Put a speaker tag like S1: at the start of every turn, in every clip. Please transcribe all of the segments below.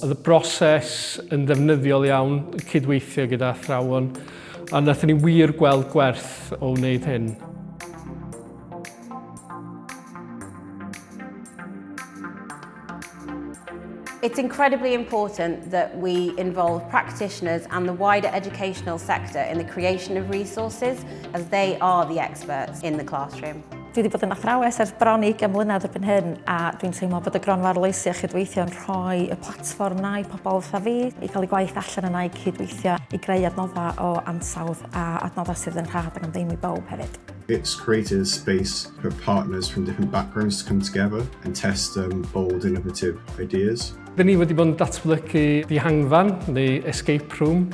S1: Oedd y broses yn ddefnyddiol iawn, cydweithio gyda athrawon, a nathon ni wir gweld gwerth o wneud hyn.
S2: It's incredibly important that we involve practitioners and the wider educational sector in the creation of resources, as they are the experts in the classroom.
S3: Dwi wedi bod yn athrawes ers bron 20 mlynedd erbyn hyn, a dwi'n teimlo bod y gronfa arloesi a chydweithio yn rhoi y platfform na i pobl fatha fi i cael eu gwaith allan yna i cydweithio i greu adnoddau o ansawdd a adnoddau sydd yn rhad ac yn ddim i bawb hefyd.
S4: It's created a space for partners from different backgrounds to come together and test bold, innovative ideas.
S1: Dyn ni wedi bod yn datblygu dihangfan neu escape room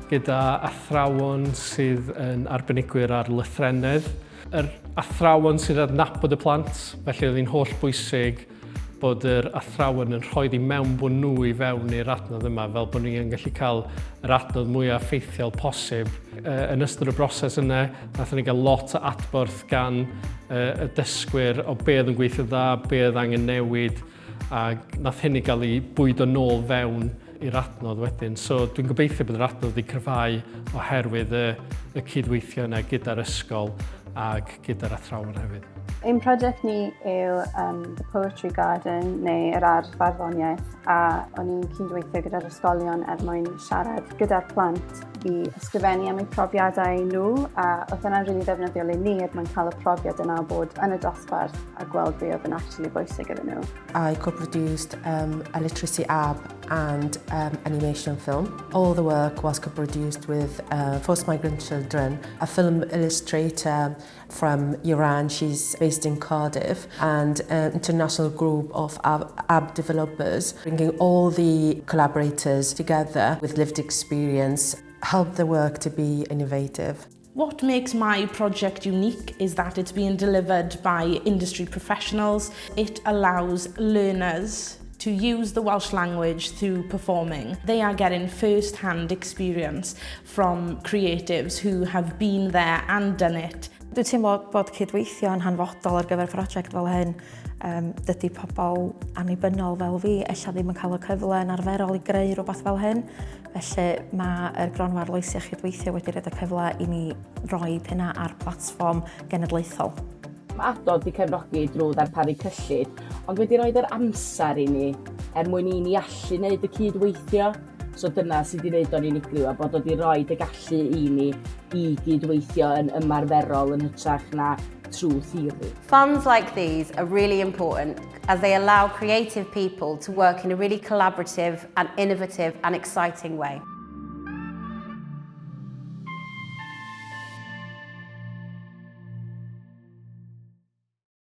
S1: gyda athrawon sydd yn arbenigwyr ar lythrennedd. Yr athrawon sydd yn adnabod y plant, felly oedd hi'n holl bwysig bod yr athrawon yn rhoi i mewnbwn nhw i fewn i'r adnodd yma, fel bod ni'n gallu cael yr adnodd mwyaf ffeithiol posib. Yn ystod y broses yna, nathon ni gael lot o adborth gan y dysgwyr o be oedd yn gweithio dda, be oedd angen newid, a nath hynny gael ei bwydo nôl fewn i'r adnodd wedyn. So dwi'n gobeithio bod yr adnodd wedi cryfhau oherwydd y cydweithio yna gyda'r ysgol ac gyda'r athrawon hefyd.
S5: Ein prosiect ni yw The Poetry Garden, neu yr ardd barddoniaeth, a o'n i'n cydweithio gyda'r ysgolion mwyn siarad gyda'r plant i ysgrifennu am eu profiadau nhw, a oedd yna'n rili ddefnyddiol i ni mwyn cael y profiad yna bod yn y dosbarth a gweld be oedd yn actually bwysig iddyn nhw.
S6: I co-produced a literacy app and animation film. All the work was co-produced with forced migrant children, a film illustrator from Iran. She's based in Cardiff, and an international group of app developers, bringing all the collaborators together with lived experience, helped the work to be innovative.
S7: What makes my project unique is that it's being delivered by industry professionals. It allows learners to use the Welsh language through performing. They are getting first-hand experience from creatives who have been there and done it.
S3: Dwi'n teimlo bod cydweithio yn hanfodol ar gyfer prosiect fel hyn. Dydy pobl annibynnol fel fi ella ddim yn cael y cyfle yn arferol i greu rhywbeth fel hyn. Felly mae'r gronfa arloesi a chydweithio wedi rhaid y cyfle i ni roi hynna ar platfform genedlaethol.
S8: Mae adnodd wedi cefnogi drwy ddarparu cyllid, ond wedi rhoi'r amser i ni mwyn i ni allu gwneud y cydweithio. So dyna sydd wedi gwneud o'n unigryw, a bod wedi rhoi y gallu i ni i gydweithio yn ymarferol yn hytrach na trwy theori.
S2: Funds like these are really important as they allow creative people to work in a really collaborative and innovative and exciting way.